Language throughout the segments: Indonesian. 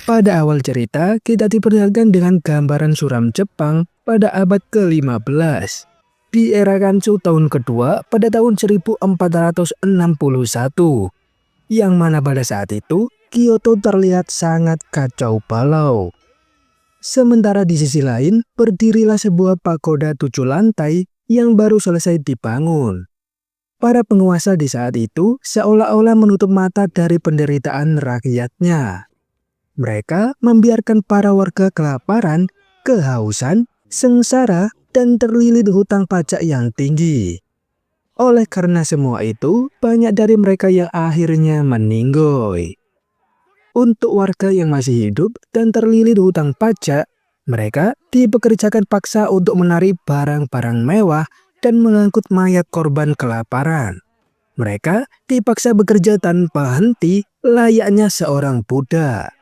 Pada awal cerita, kita diperlihatkan dengan gambaran suram Jepang pada abad ke-15. Di era Kansu tahun kedua pada tahun 1461. Yang mana pada saat itu, Kyoto terlihat sangat kacau balau. Sementara di sisi lain, berdirilah sebuah pagoda 7 lantai yang baru selesai dibangun. Para penguasa di saat itu seolah-olah menutup mata dari penderitaan rakyatnya. Mereka membiarkan para warga kelaparan, kehausan, sengsara, dan terlilit hutang pajak yang tinggi. Oleh karena semua itu, banyak dari mereka yang akhirnya meninggoy. Untuk warga yang masih hidup dan terlilit hutang pajak, mereka dipekerjakan paksa untuk menarik barang-barang mewah dan mengangkut mayat korban kelaparan. Mereka dipaksa bekerja tanpa henti layaknya seorang budak.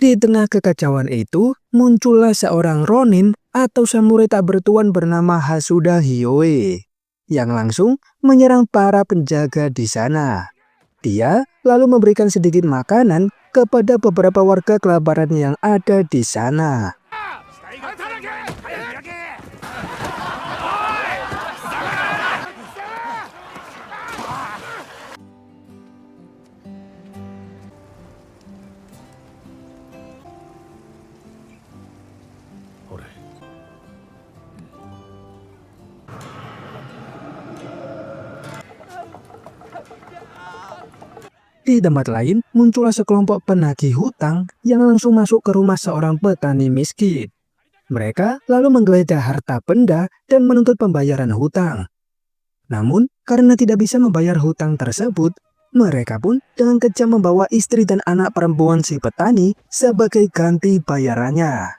Di tengah kekacauan itu, muncullah seorang ronin atau samurai tak bertuan bernama Hasuda Hyoe yang langsung menyerang para penjaga di sana. Dia lalu memberikan sedikit makanan kepada beberapa warga kelaparan yang ada di sana. Di tempat lain, muncullah sekelompok penagih hutang yang langsung masuk ke rumah seorang petani miskin. Mereka lalu menggeledah harta benda dan menuntut pembayaran hutang. Namun, karena tidak bisa membayar hutang tersebut, mereka pun dengan kejam membawa istri dan anak perempuan si petani sebagai ganti bayarannya.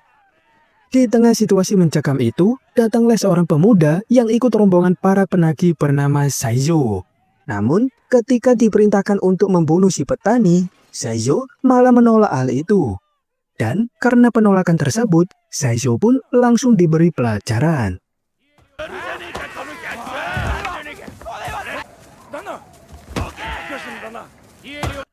Di tengah situasi mencekam itu, datanglah seorang pemuda yang ikut rombongan para penagih bernama Saizo. Namun, ketika diperintahkan untuk membunuh si petani, Saizo malah menolak hal itu. Dan karena penolakan tersebut, Saizo pun langsung diberi pelajaran.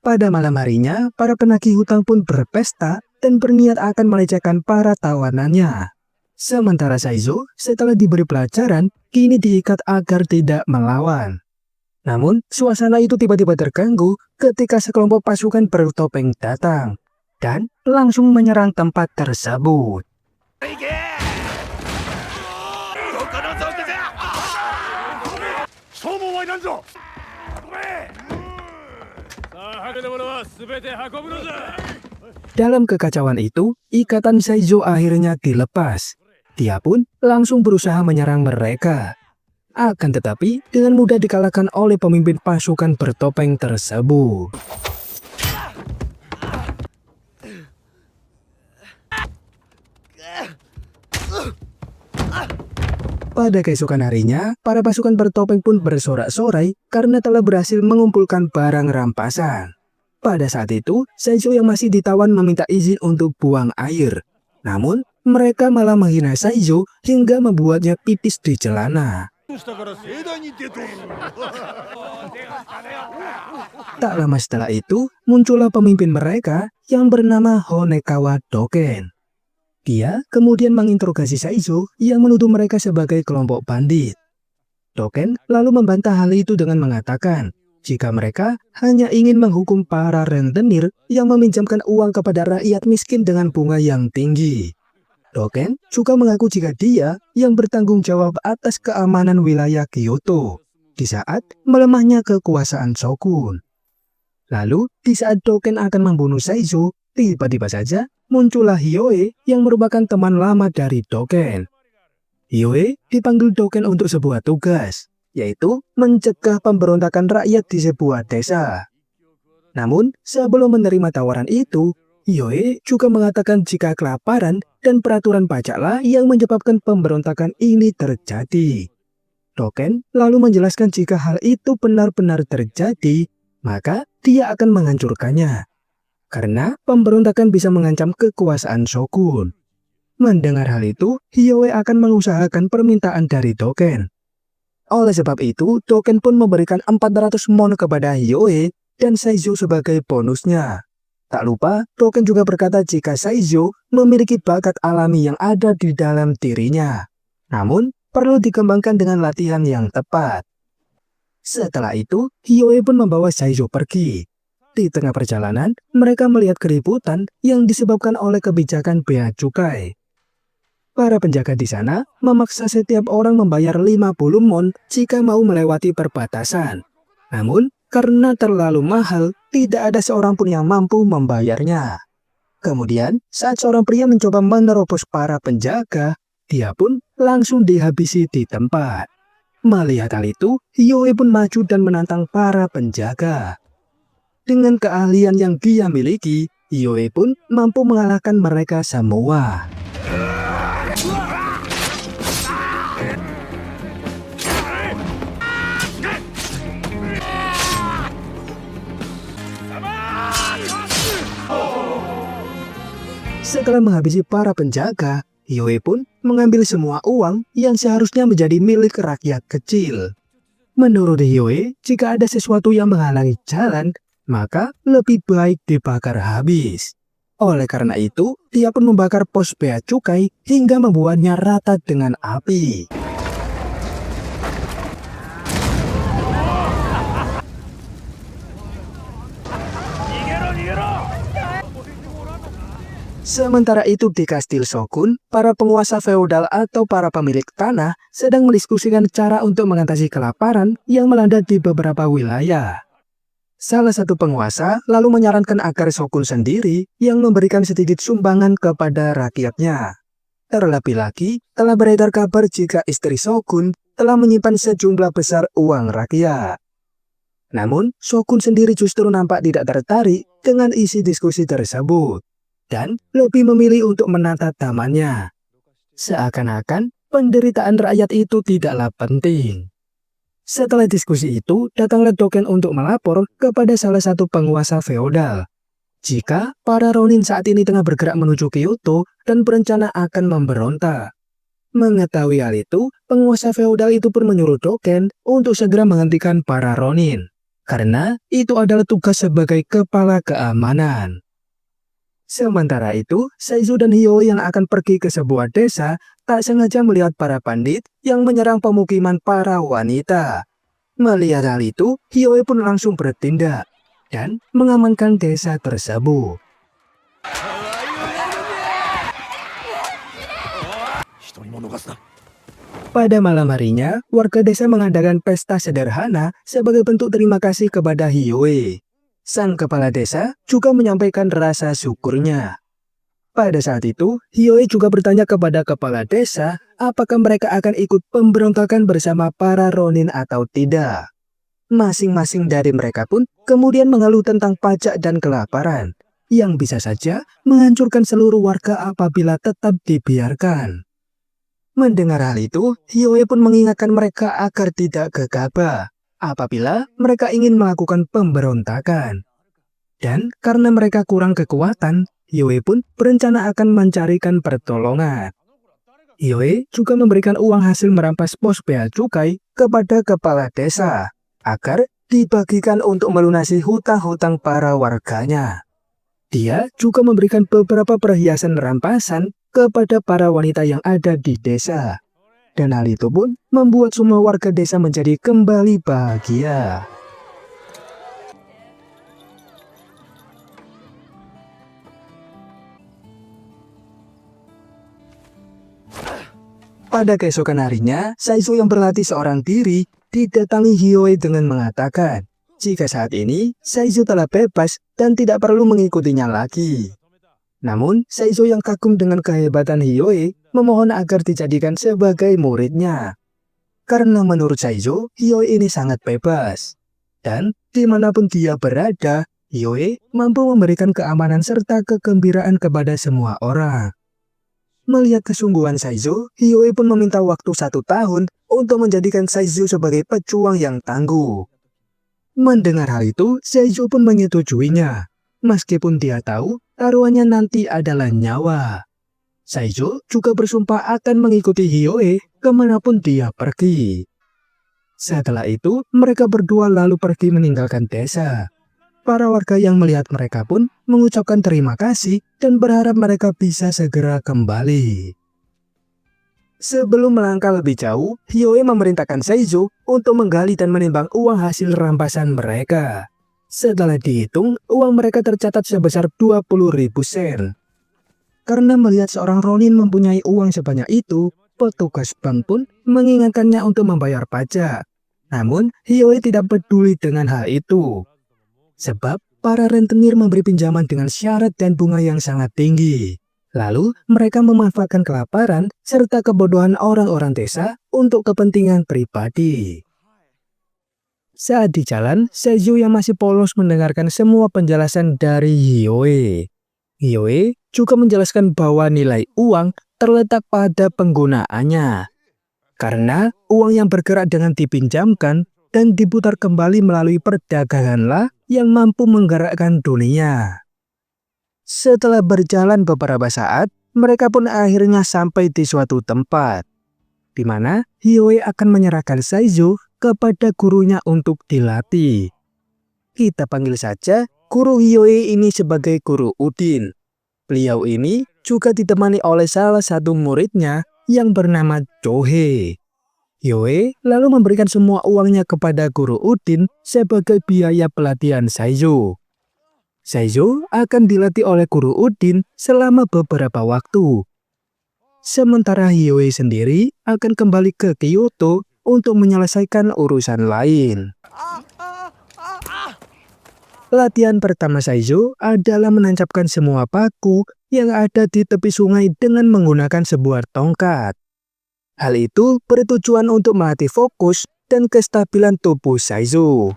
Pada malam harinya, para penagih hutang pun berpesta dan berniat akan melecehkan para tawanannya. Sementara Saizo setelah diberi pelajaran, kini diikat agar tidak melawan. Namun, suasana itu tiba-tiba terganggu ketika sekelompok pasukan bertopeng datang dan langsung menyerang tempat tersebut. Dalam kekacauan itu, ikatan Saizo akhirnya dilepas. Dia pun langsung berusaha menyerang mereka. Akan tetapi, dengan mudah dikalahkan oleh pemimpin pasukan bertopeng tersebut. Pada keesokan harinya, para pasukan bertopeng pun bersorak-sorai karena telah berhasil mengumpulkan barang rampasan. Pada saat itu, Saizo yang masih ditawan meminta izin untuk buang air. Namun, mereka malah menghina Saizo hingga membuatnya pipis di celana. Tak lama setelah itu, muncullah pemimpin mereka yang bernama Honekawa Doken. Dia kemudian menginterogasi Saizo yang menuduh mereka sebagai kelompok bandit. Doken lalu membantah hal itu dengan mengatakan jika mereka hanya ingin menghukum para rentenir yang meminjamkan uang kepada rakyat miskin dengan bunga yang tinggi. Doken juga mengaku jika dia yang bertanggung jawab atas keamanan wilayah Kyoto di saat melemahnya kekuasaan shogun. Lalu, di saat Doken akan membunuh Saizo, tiba-tiba saja muncullah Hyoe yang merupakan teman lama dari Doken. Hyoe dipanggil Doken untuk sebuah tugas, yaitu mencegah pemberontakan rakyat di sebuah desa. Namun, sebelum menerima tawaran itu, Hyoe juga mengatakan jika kelaparan dan peraturan pajaklah yang menyebabkan pemberontakan ini terjadi. Doken lalu menjelaskan jika hal itu benar-benar terjadi, maka dia akan menghancurkannya. Karena pemberontakan bisa mengancam kekuasaan shogun. Mendengar hal itu, Hyoe akan mengusahakan permintaan dari Doken. Oleh sebab itu, Dogen pun memberikan 400 mon kepada Hiyoi dan Saizo sebagai bonusnya. Tak lupa, Dogen juga berkata jika Saizo memiliki bakat alami yang ada di dalam dirinya. Namun, perlu dikembangkan dengan latihan yang tepat. Setelah itu, Hiyoi pun membawa Saizo pergi. Di tengah perjalanan, mereka melihat keributan yang disebabkan oleh kebijakan bea cukai. Para penjaga di sana memaksa setiap orang membayar 50 mon jika mau melewati perbatasan. Namun, karena terlalu mahal, tidak ada seorang pun yang mampu membayarnya. Kemudian, saat seorang pria mencoba menerobos para penjaga, dia pun langsung dihabisi di tempat. Melihat hal itu, Hiyoi pun maju dan menantang para penjaga. Dengan keahlian yang dia miliki, Hiyoi pun mampu mengalahkan mereka semua. Setelah menghabisi para penjaga, Hiyoi pun mengambil semua uang yang seharusnya menjadi milik rakyat kecil. Menurut Hiyoi, jika ada sesuatu yang menghalangi jalan, maka lebih baik dibakar habis. Oleh karena itu, dia pun membakar pos bea cukai hingga membuatnya rata dengan api. Sementara itu di Kastil Shogun, para penguasa feodal atau para pemilik tanah sedang mendiskusikan cara untuk mengatasi kelaparan yang melanda di beberapa wilayah. Salah satu penguasa lalu menyarankan agar Shogun sendiri yang memberikan sedikit sumbangan kepada rakyatnya. Terlebih lagi, telah beredar kabar jika istri Shogun telah menyimpan sejumlah besar uang rakyat. Namun, Shogun sendiri justru nampak tidak tertarik dengan isi diskusi tersebut dan lebih memilih untuk menata tamannya. Seakan-akan penderitaan rakyat itu tidaklah penting. Setelah diskusi itu, datanglah Dogen untuk melapor kepada salah satu penguasa feodal. Jika para Ronin saat ini tengah bergerak menuju Kyoto dan berencana akan memberontak. Mengetahui hal itu, penguasa feodal itu pun menyuruh Dogen untuk segera menghentikan para Ronin. Karena itu adalah tugas sebagai kepala keamanan. Sementara itu, Saizo dan Hiyoi yang akan pergi ke sebuah desa tak sengaja melihat para pandit yang menyerang pemukiman para wanita. Melihat hal itu, Hiyoi pun langsung bertindak dan mengamankan desa tersebut. Pada malam harinya, warga desa mengadakan pesta sederhana sebagai bentuk terima kasih kepada Hiyoi. Sang kepala desa juga menyampaikan rasa syukurnya. Pada saat itu, Hiyoi juga bertanya kepada kepala desa apakah mereka akan ikut pemberontakan bersama para Ronin atau tidak. Masing-masing dari mereka pun kemudian mengeluh tentang pajak dan kelaparan, yang bisa saja menghancurkan seluruh warga apabila tetap dibiarkan. Mendengar hal itu, Hiyoi pun mengingatkan mereka agar tidak gegabah apabila mereka ingin melakukan pemberontakan. Dan karena mereka kurang kekuatan, Hiyoi pun berencana akan mencarikan pertolongan. Hiyoi juga memberikan uang hasil merampas pos bea cukai kepada kepala desa, agar dibagikan untuk melunasi hutang-hutang para warganya. Dia juga memberikan beberapa perhiasan rampasan kepada para wanita yang ada di desa. Dan hal itu pun membuat semua warga desa menjadi kembali bahagia. Pada keesokan harinya, Saizo yang berlatih seorang diri didatangi Hiyoi dengan mengatakan, jika saat ini Saizo telah bebas dan tidak perlu mengikutinya lagi. Namun, Saizo yang kagum dengan kehebatan Hiyoi memohon agar dijadikan sebagai muridnya. Karena menurut Saizo, Hiyoi ini sangat bebas. Dan dimanapun dia berada, Hiyoi mampu memberikan keamanan serta kegembiraan kepada semua orang. Melihat kesungguhan Saizo, Hiyoi pun meminta waktu 1 tahun untuk menjadikan Saizo sebagai pejuang yang tangguh. Mendengar hal itu, Saizo pun menyetujuinya. Meskipun dia tahu taruhannya nanti adalah nyawa. Saizo juga bersumpah akan mengikuti Hiyoi kemanapun dia pergi. Setelah itu, mereka berdua lalu pergi meninggalkan desa. Para warga yang melihat mereka pun mengucapkan terima kasih dan berharap mereka bisa segera kembali. Sebelum melangkah lebih jauh, Hiyoi memerintahkan Saizo untuk menggali dan menimbang uang hasil rampasan mereka. Setelah dihitung, uang mereka tercatat sebesar 20.000 sen. Karena melihat seorang Ronin mempunyai uang sebanyak itu, petugas bank pun mengingatkannya untuk membayar pajak. Namun, Hiyoi tidak peduli dengan hal itu. Sebab, para rentenir memberi pinjaman dengan syarat dan bunga yang sangat tinggi. Lalu, mereka memanfaatkan kelaparan serta kebodohan orang-orang desa untuk kepentingan pribadi. Saat di jalan, Seizu yang masih polos mendengarkan semua penjelasan dari Hiyoi. Hiyoi juga menjelaskan bahwa nilai uang terletak pada penggunaannya. Karena uang yang bergerak dengan dipinjamkan dan diputar kembali melalui perdaganganlah yang mampu menggerakkan dunia. Setelah berjalan beberapa saat, mereka pun akhirnya sampai di suatu tempat, di mana Hiyoi akan menyerahkan Saizo kepada gurunya untuk dilatih. Kita panggil saja guru Hiyoi ini sebagai Guru Udin. Beliau ini juga ditemani oleh salah satu muridnya yang bernama Chohei. Hiyoi lalu memberikan semua uangnya kepada Guru Udin sebagai biaya pelatihan Saizo. Saizo akan dilatih oleh Guru Udin selama beberapa waktu. Sementara Hiyoi sendiri akan kembali ke Kyoto untuk menyelesaikan urusan lain. Latihan pertama Saizo adalah menancapkan semua paku yang ada di tepi sungai dengan menggunakan sebuah tongkat. Hal itu bertujuan untuk melatih fokus dan kestabilan tubuh Saizo.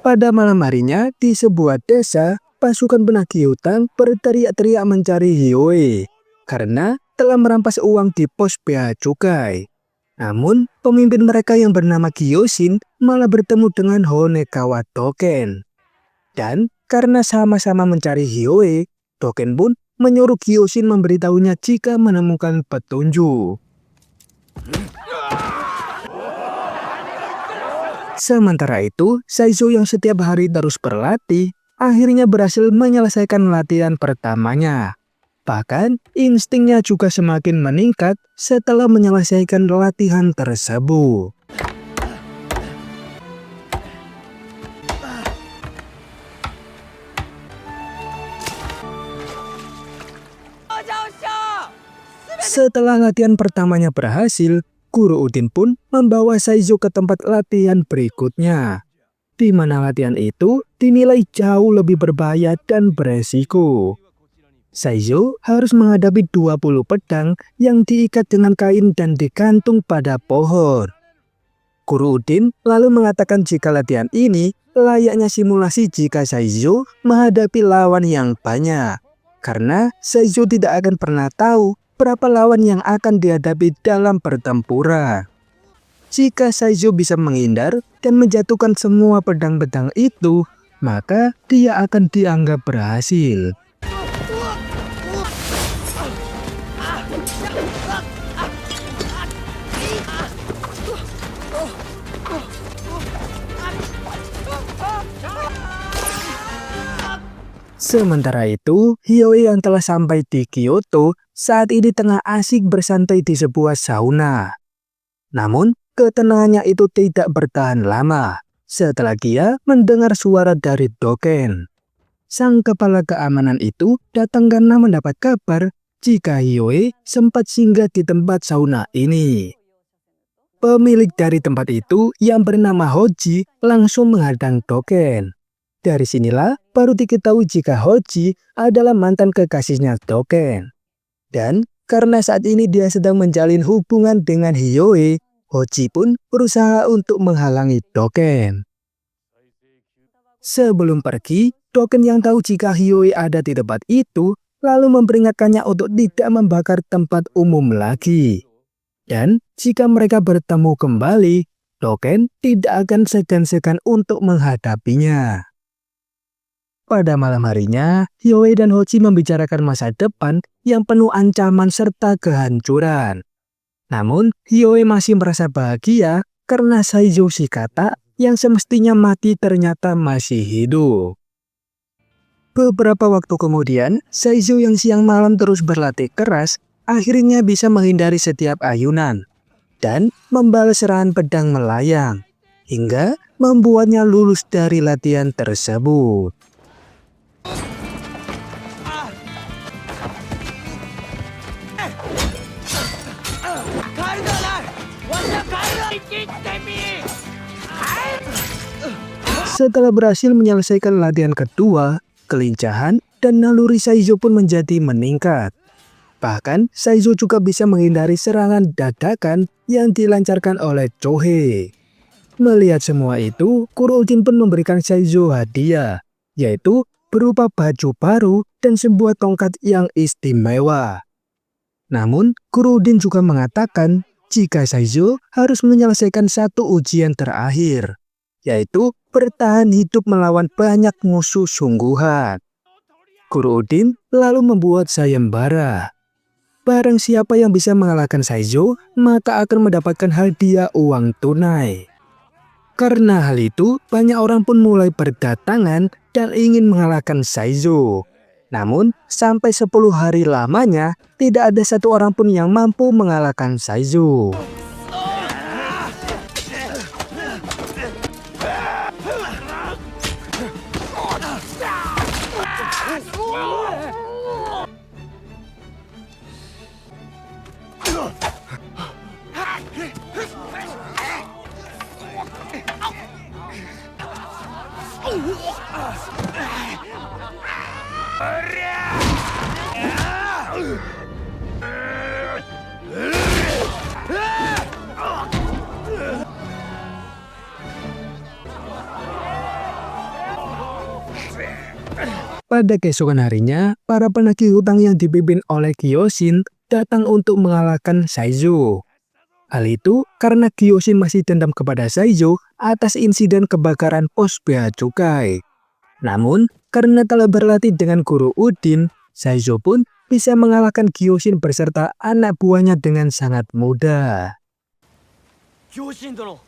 Pada malam harinya, di sebuah desa, pasukan penagih hutang berteriak-teriak mencari Hiyoi karena telah merampas uang di pos bea cukai. Namun, pemimpin mereka yang bernama Gyoshin malah bertemu dengan Honekawa Doken. Dan karena sama-sama mencari Hiyoi, Doken pun menyuruh Gyoshin memberitahunya jika menemukan petunjuk. Sementara itu, Saizo yang setiap hari terus berlatih, akhirnya berhasil menyelesaikan latihan pertamanya. Bahkan, instingnya juga semakin meningkat setelah menyelesaikan latihan tersebut. Setelah latihan pertamanya berhasil, Guru Udin pun membawa Saizo ke tempat latihan berikutnya, di mana latihan itu dinilai jauh lebih berbahaya dan beresiko. Saizo harus menghadapi 20 pedang yang diikat dengan kain dan digantung pada pohon. Guru Udin lalu mengatakan jika latihan ini layaknya simulasi jika Saizo menghadapi lawan yang banyak, karena Saizo tidak akan pernah tahu berapa lawan yang akan dihadapi dalam pertempuran. Jika Saizo bisa menghindar dan menjatuhkan semua pedang-pedang itu, maka dia akan dianggap berhasil. Sementara itu, Hiyoi yang telah sampai di Kyoto saat ini tengah asik bersantai di sebuah sauna. Namun, ketenangannya itu tidak bertahan lama setelah dia mendengar suara dari Doken. Sang kepala keamanan itu datang karena mendapat kabar jika Hiyoi sempat singgah di tempat sauna ini. Pemilik dari tempat itu yang bernama Hoji langsung menghadang Doken. Dari sinilah baru diketahui jika Hoji adalah mantan kekasihnya Doken. Dan karena saat ini dia sedang menjalin hubungan dengan Hiyoi, Hoji pun berusaha untuk menghalangi Doken. Sebelum pergi, Doken yang tahu jika Hiyoi ada di tempat itu, lalu memperingatkannya untuk tidak membakar tempat umum lagi. Dan jika mereka bertemu kembali, Doken tidak akan segan-segan untuk menghadapinya. Pada malam harinya, Hiyoi dan Hochi membicarakan masa depan yang penuh ancaman serta kehancuran. Namun, Hiyoi masih merasa bahagia karena Saizo Shikata yang semestinya mati ternyata masih hidup. Beberapa waktu kemudian, Saizo yang siang malam terus berlatih keras akhirnya bisa menghindari setiap ayunan dan membalas serangan pedang melayang hingga membuatnya lulus dari latihan tersebut. Setelah berhasil menyelesaikan latihan kedua, kelincahan dan naluri Saizo pun menjadi meningkat. Bahkan, Saizo juga bisa menghindari serangan dadakan yang dilancarkan oleh Chohei. Melihat semua itu, Kuroujin pun memberikan Saizo hadiah, yaitu berupa baju baru dan sebuah tongkat yang istimewa. Namun, Kuroujin juga mengatakan jika Saizo harus menyelesaikan satu ujian terakhir, yaitu bertahan hidup melawan banyak musuh sungguhan. Kuroujin lalu membuat sayembara. Barang siapa yang bisa mengalahkan Saizo, maka akan mendapatkan hadiah uang tunai. Karena hal itu, banyak orang pun mulai berdatangan dan ingin mengalahkan Saizo. Namun, sampai 10 hari lamanya, tidak ada satu orang pun yang mampu mengalahkan Saizo. Pada keesokan harinya, para penagih hutang yang dipimpin oleh Gyoshin datang untuk mengalahkan Saizo. Hal itu karena Gyoshin masih dendam kepada Saizo atas insiden kebakaran pos bea cukai. Namun, karena telah berlatih dengan guru Udin, Saizo pun bisa mengalahkan Gyoshin beserta anak buahnya dengan sangat mudah. Gyoshin dono.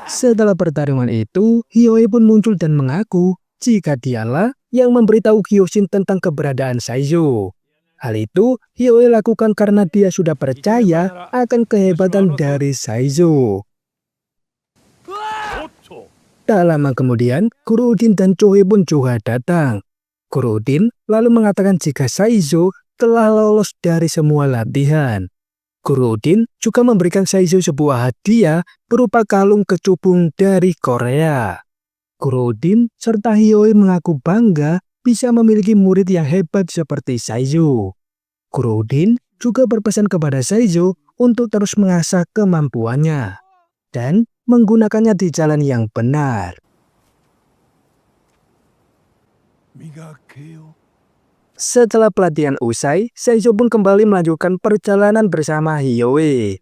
Setelah pertarungan itu, Hiyoi pun muncul dan mengaku jika dialah yang memberitahu Gyoshin tentang keberadaan Saizo. Hal itu Hiyoi lakukan karena dia sudah percaya akan kehebatan dari Saizo. Tak lama kemudian, Kuroujin dan Chohei pun juga datang. Kuroujin lalu mengatakan jika Saizo telah lolos dari semua latihan. Kuroujin juga memberikan Saizo sebuah hadiah berupa kalung kecubung dari Korea. Kuroujin serta Hiyoi mengaku bangga bisa memiliki murid yang hebat seperti Saizo. Kuroujin juga berpesan kepada Saizo untuk terus mengasah kemampuannya dan menggunakannya di jalan yang benar. Setelah pelatihan usai, Saizo pun kembali melanjutkan perjalanan bersama Hiyoi.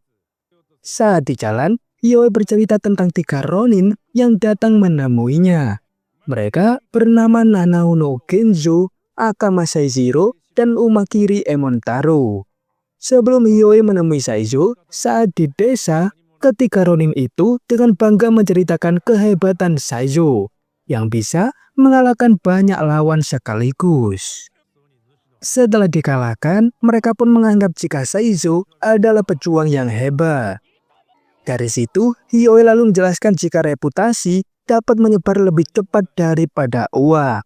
Saat di jalan, Hiyoi bercerita tentang 3 Ronin yang datang menemuinya. Mereka bernama Nanao no Genzo, Akama Saishiro, dan Umakiri Emontaro. Sebelum Hiyoi menemui Saizo, saat di desa, ketiga Ronin itu dengan bangga menceritakan kehebatan Saizo yang bisa mengalahkan banyak lawan sekaligus. Setelah dikalahkan, mereka pun menganggap jika Saizo adalah pejuang yang hebat. Dari situ, Hiyoi lalu menjelaskan jika reputasi dapat menyebar lebih cepat daripada uang.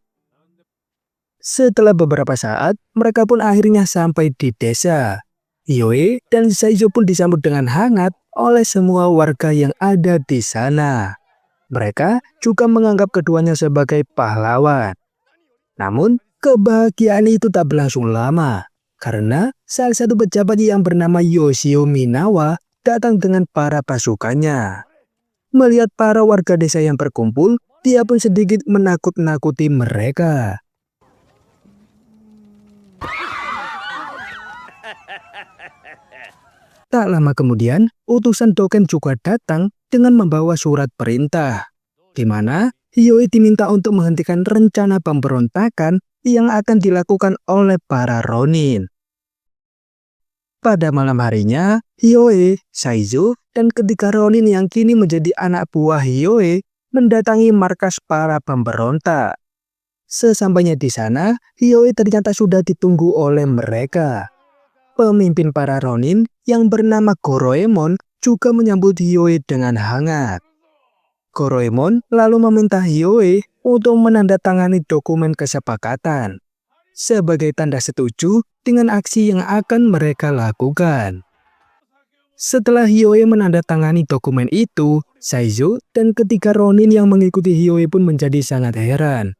Setelah beberapa saat, mereka pun akhirnya sampai di desa. Hiyoi dan Saizo pun disambut dengan hangat oleh semua warga yang ada di sana. Mereka juga menganggap keduanya sebagai pahlawan. Namun, kebahagiaan itu tak berlangsung lama, karena salah satu pejabat yang bernama Yoshio Minawa datang dengan para pasukannya. Melihat para warga desa yang berkumpul, dia pun sedikit menakut-nakuti mereka. Tak lama kemudian, utusan Doken juga datang dengan membawa surat perintah, di mana Hiyoi diminta untuk menghentikan rencana pemberontakan yang akan dilakukan oleh para Ronin. Pada malam harinya, Hiyoi, Saizo, dan ketiga Ronin yang kini menjadi anak buah Hiyoi mendatangi markas para pemberontak. Sesampainya di sana, Hiyoi ternyata sudah ditunggu oleh mereka. Pemimpin para Ronin yang bernama Goroemon juga menyambut Hiyoi dengan hangat. Goroemon lalu meminta Hiyoi untuk menandatangani dokumen kesepakatan sebagai tanda setuju dengan aksi yang akan mereka lakukan. Setelah Hiyoi menandatangani dokumen itu, Saizo dan ketiga Ronin yang mengikuti Hiyoi pun menjadi sangat heran.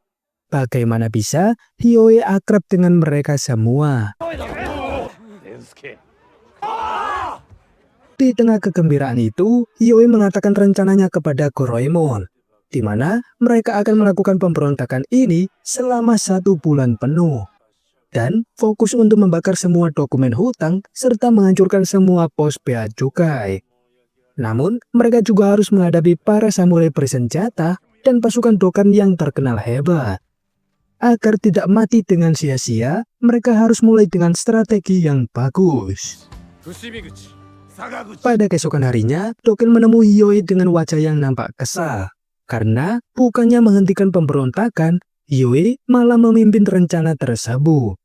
Bagaimana bisa Hiyoi akrab dengan mereka semua? Di tengah kegembiraan itu, Hiyoi mengatakan rencananya kepada Goroemon, di mana mereka akan melakukan pemberontakan ini selama 1 bulan penuh. Dan fokus untuk membakar semua dokumen hutang serta menghancurkan semua pos bea cukai. Namun, mereka juga harus menghadapi para samurai bersenjata dan pasukan Dokkan yang terkenal hebat. Agar tidak mati dengan sia-sia, mereka harus mulai dengan strategi yang bagus. Pada keesokan harinya, Doken menemui Hiyoi dengan wajah yang nampak kesal. Karena bukannya menghentikan pemberontakan, Hiyoi malah memimpin rencana tersebut.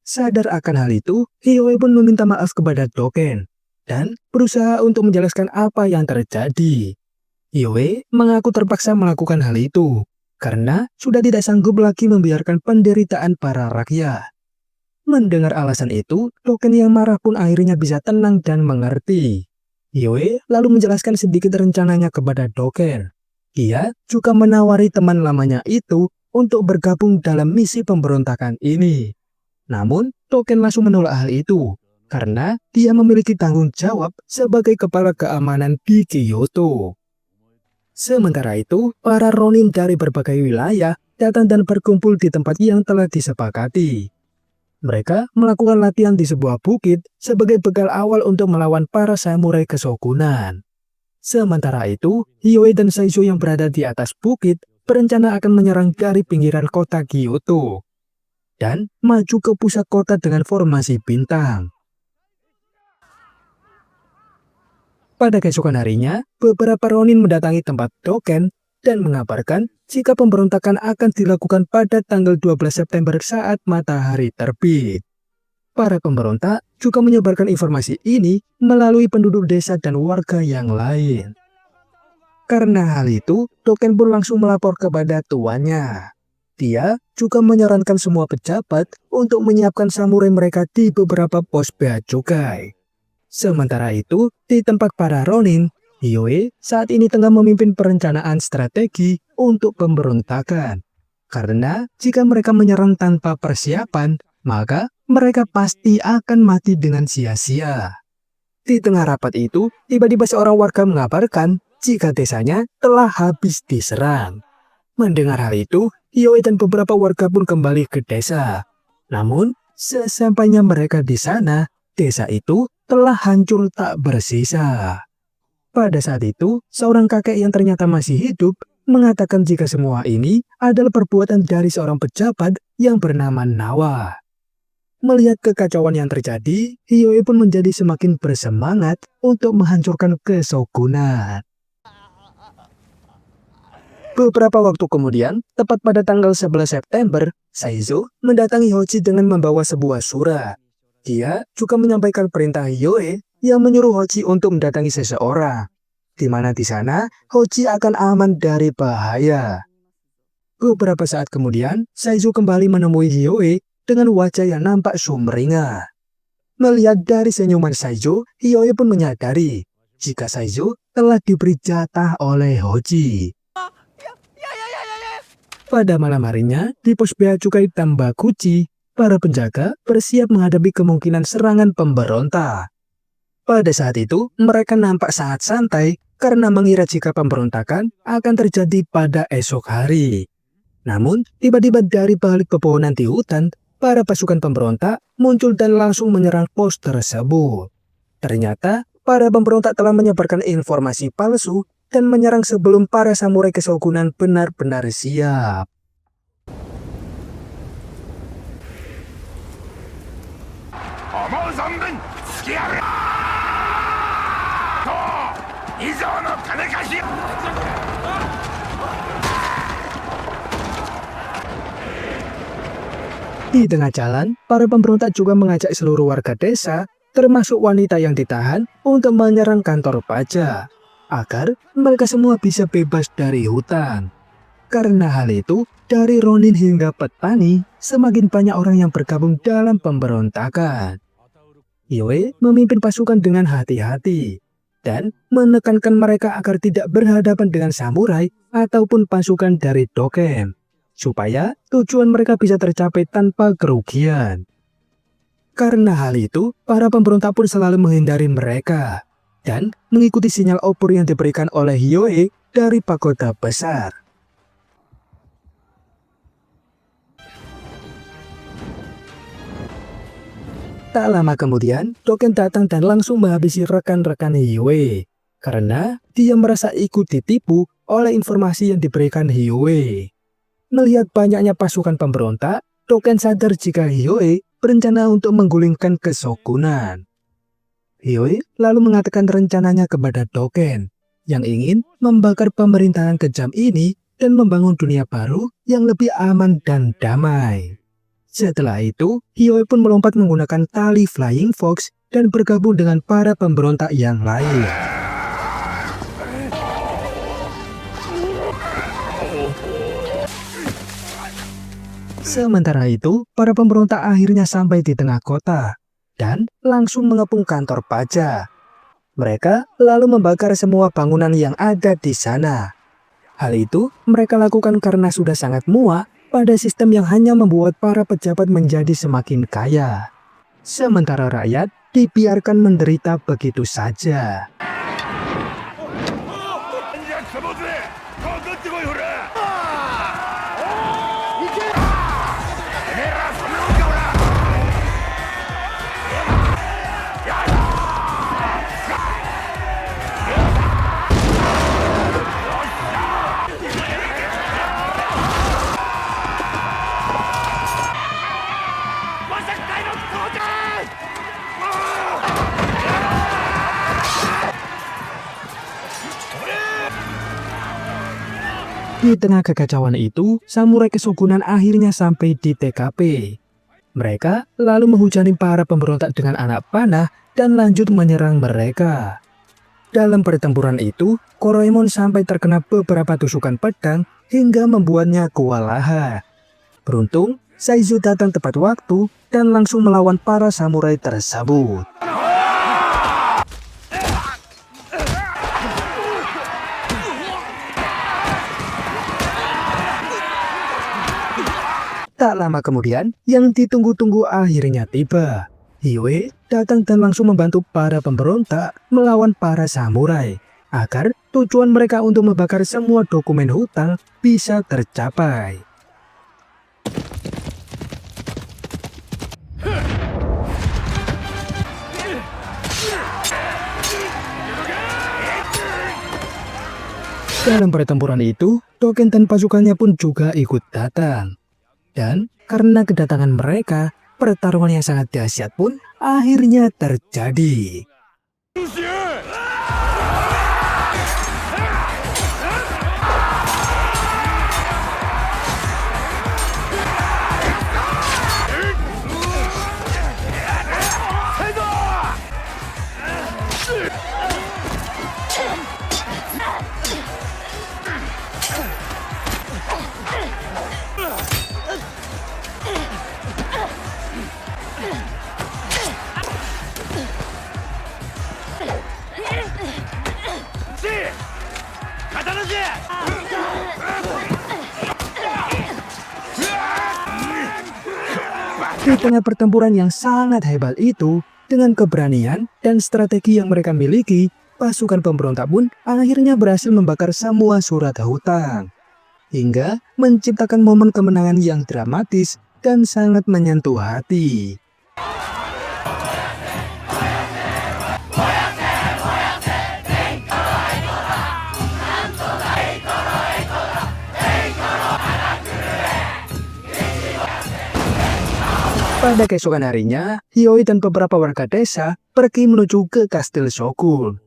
Sadar akan hal itu, Hiyoi pun meminta maaf kepada Doken dan berusaha untuk menjelaskan apa yang terjadi. Hiyoi mengaku terpaksa melakukan hal itu karena sudah tidak sanggup lagi membiarkan penderitaan para rakyat. Mendengar alasan itu, Doken yang marah pun akhirnya bisa tenang dan mengerti. Hiyoi lalu menjelaskan sedikit rencananya kepada Doken. Ia juga menawari teman lamanya itu untuk bergabung dalam misi pemberontakan ini. Namun, Doken langsung menolak hal itu karena dia memiliki tanggung jawab sebagai kepala keamanan di Kyoto. Sementara itu, para Ronin dari berbagai wilayah datang dan berkumpul di tempat yang telah disepakati. Mereka melakukan latihan di sebuah bukit sebagai bekal awal untuk melawan para samurai kesogunan. Sementara itu, Hiyoi dan Saizo yang berada di atas bukit berencana akan menyerang dari pinggiran kota Kyoto dan maju ke pusat kota dengan formasi bintang. Pada keesokan harinya, beberapa Ronin mendatangi tempat Doken dan mengabarkan jika pemberontakan akan dilakukan pada tanggal 12 September saat matahari terbit. Para pemberontak juga menyebarkan informasi ini melalui penduduk desa dan warga yang lain. Karena hal itu, Doken pun langsung melapor kepada tuannya. Dia juga menyarankan semua pejabat untuk menyiapkan samurai mereka di beberapa pos bea cukai. Sementara itu, di tempat para Ronin, Hiyoi saat ini tengah memimpin perencanaan strategi untuk pemberontakan. Karena jika mereka menyerang tanpa persiapan, maka mereka pasti akan mati dengan sia-sia. Di tengah rapat itu, tiba-tiba seorang warga mengabarkan jika desanya telah habis diserang. Mendengar hal itu, Hiyoi dan beberapa warga pun kembali ke desa. Namun, sesampainya mereka di sana, desa itu telah hancur tak bersisa. Pada saat itu, seorang kakek yang ternyata masih hidup mengatakan jika semua ini adalah perbuatan dari seorang pejabat yang bernama Nawa. Melihat kekacauan yang terjadi, Hiyoi pun menjadi semakin bersemangat untuk menghancurkan kesogunan. Beberapa waktu kemudian, tepat pada tanggal 11 September, Saizo mendatangi Hoji dengan membawa sebuah surat. Dia juga menyampaikan perintah Hiyoi yang menyuruh Hoji untuk mendatangi seseorang, di mana di sana Hoji akan aman dari bahaya. Beberapa saat kemudian, Saizo kembali menemui Hiyoi dengan wajah yang nampak sumringah. Melihat dari senyuman Saizo, Hiyoi pun menyadari jika Saizo telah diberi jatah oleh Hoji. Pada malam harinya, di pos bea cukai Tambaguchi, para penjaga bersiap menghadapi kemungkinan serangan pemberontak. Pada saat itu, mereka nampak sangat santai karena mengira jika pemberontakan akan terjadi pada esok hari. Namun, tiba-tiba dari balik pepohonan di hutan, para pasukan pemberontak muncul dan langsung menyerang pos tersebut. Ternyata, para pemberontak telah menyebarkan informasi palsu dan menyerang sebelum para samurai kesogunan benar-benar siap. Di tengah jalan, para pemberontak juga mengajak seluruh warga desa, termasuk wanita yang ditahan, untuk menyerang kantor pajak, agar mereka semua bisa bebas dari hutan. Karena hal itu, dari Ronin hingga petani, semakin banyak orang yang bergabung dalam pemberontakan. Hiyoi memimpin pasukan dengan hati-hati, dan menekankan mereka agar tidak berhadapan dengan samurai ataupun pasukan dari Dogen, supaya tujuan mereka bisa tercapai tanpa kerugian. Karena hal itu, para pemberontak pun selalu menghindari mereka, dan mengikuti sinyal obor yang diberikan oleh Hiyoi dari pagoda besar. Tak lama kemudian, Dogen datang dan langsung menghabisi rekan-rekan Hiyoi, karena dia merasa ikut ditipu oleh informasi yang diberikan Hiyoi. Melihat banyaknya pasukan pemberontak, Dogen sadar jika Hiyoi berencana untuk menggulingkan kesogunan. Hiyoi lalu mengatakan rencananya kepada Dogen, yang ingin membakar pemerintahan kejam ini dan membangun dunia baru yang lebih aman dan damai. Setelah itu, Hiyoi pun melompat menggunakan tali Flying Fox dan bergabung dengan para pemberontak yang lain. Sementara itu, para pemberontak akhirnya sampai di tengah kota dan langsung mengepung kantor pajak. Mereka lalu membakar semua bangunan yang ada di sana. Hal itu mereka lakukan karena sudah sangat muak pada sistem yang hanya membuat para pejabat menjadi semakin kaya, sementara rakyat dibiarkan menderita begitu saja. Di tengah kekacauan itu, samurai kesogunan akhirnya sampai di TKP. Mereka lalu menghujani para pemberontak dengan anak panah dan lanjut menyerang mereka. Dalam pertempuran itu, Koroemon sampai terkena beberapa tusukan pedang hingga membuatnya kewalahan. Beruntung, Saizu datang tepat waktu dan langsung melawan para samurai tersebut. Tak lama kemudian, yang ditunggu-tunggu akhirnya tiba. Hiyoi datang dan langsung membantu para pemberontak melawan para samurai, agar tujuan mereka untuk membakar semua dokumen hutang bisa tercapai. Dalam pertempuran itu, Dogen dan pasukannya pun juga ikut datang. Dan karena kedatangan mereka, pertarungan yang sangat dahsyat pun akhirnya terjadi. Di tengah pertempuran yang sangat hebat itu, Dengan keberanian dan strategi yang mereka miliki, pasukan pemberontak pun akhirnya berhasil membakar semua surat hutang, hingga menciptakan momen kemenangan yang dramatis dan sangat menyentuh hati. Pada keesokan harinya, Hiyoi dan beberapa warga desa pergi menuju ke Kastil Shogun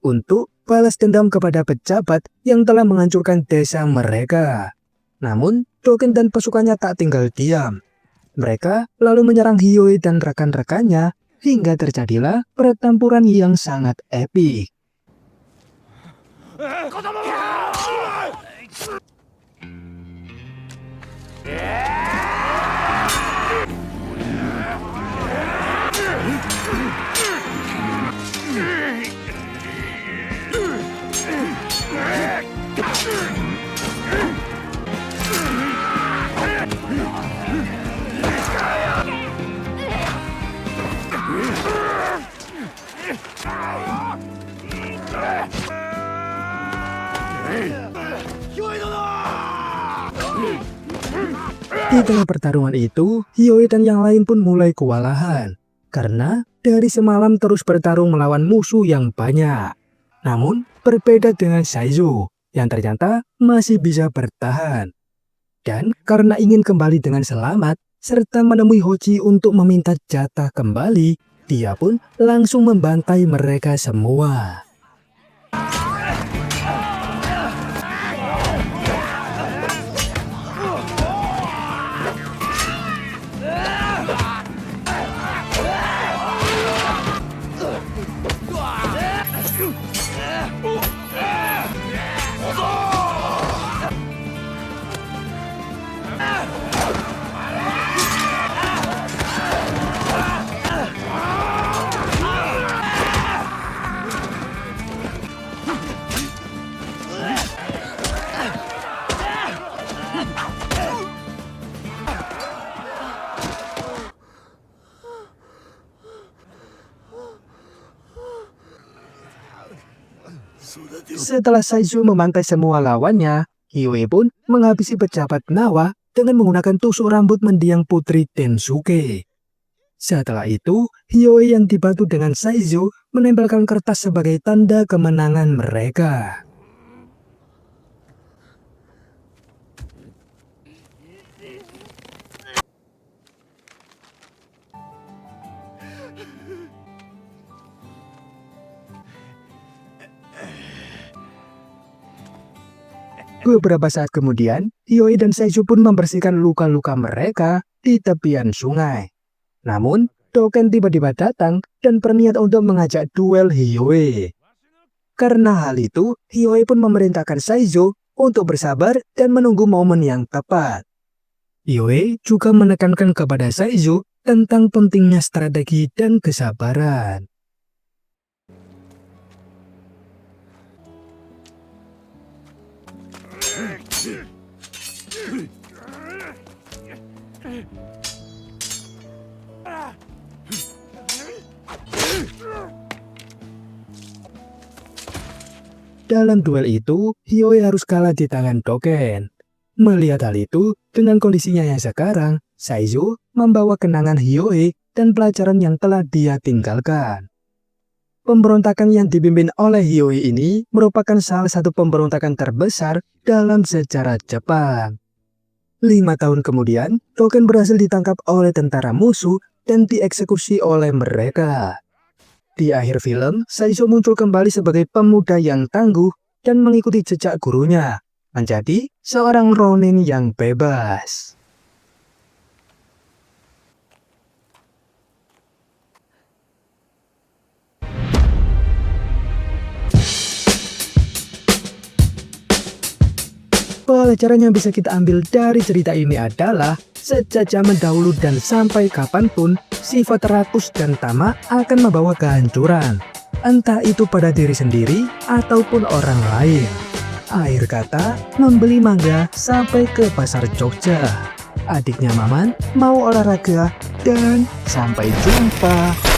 untuk balas dendam kepada pejabat yang telah menghancurkan desa mereka. Namun, Dogen dan pasukannya tak tinggal diam. Mereka lalu menyerang Hiyoi dan rekan-rekannya hingga terjadilah pertempuran yang sangat epik. Di tengah pertarungan itu, Hiyoi dan yang lain pun mulai kewalahan karena dari semalam terus bertarung melawan musuh yang banyak. Namun, berbeda dengan Saizo yang ternyata masih bisa bertahan. Dan karena ingin kembali dengan selamat serta menemui Hoji untuk meminta jatah kembali, dia pun langsung membantai mereka semua. Setelah Saizo memantai semua lawannya, Hiyoi pun menghabisi pejabat Nawa dengan menggunakan tusuk rambut mendiang putri Tensuke. Setelah itu, Hiyoi yang dibantu dengan Saizo menempelkan kertas sebagai tanda kemenangan mereka. Beberapa saat kemudian, Hiyoi dan Saizo pun membersihkan luka-luka mereka di tepian sungai. Namun, Dogen tiba-tiba datang dan berniat untuk mengajak duel Hiyoi. Karena hal itu, Hiyoi pun memerintahkan Saizo untuk bersabar dan menunggu momen yang tepat. Hiyoi juga menekankan kepada Saizo tentang pentingnya strategi dan kesabaran. Dalam duel itu, Hiyoi harus kalah di tangan Dogen. Melihat hal itu, dengan kondisinya yang sekarang, Saizo membawa kenangan Hiyoi dan pelajaran yang telah dia tinggalkan. Pemberontakan yang dipimpin oleh Hiyoi ini merupakan salah satu pemberontakan terbesar dalam sejarah Jepang. 5 tahun kemudian, Dogen berhasil ditangkap oleh tentara musuh dan dieksekusi oleh mereka. Di akhir film, Saizo muncul kembali sebagai pemuda yang tangguh dan mengikuti jejak gurunya, menjadi seorang ronin yang bebas. Pelajaran yang bisa kita ambil dari cerita ini adalah sejak zaman dahulu dan sampai kapanpun, sifat rakus dan tamak akan membawa kehancuran, entah itu pada diri sendiri ataupun orang lain. Akhir kata, membeli mangga sampai ke pasar Jogja. Adiknya Maman mau olahraga dan sampai jumpa.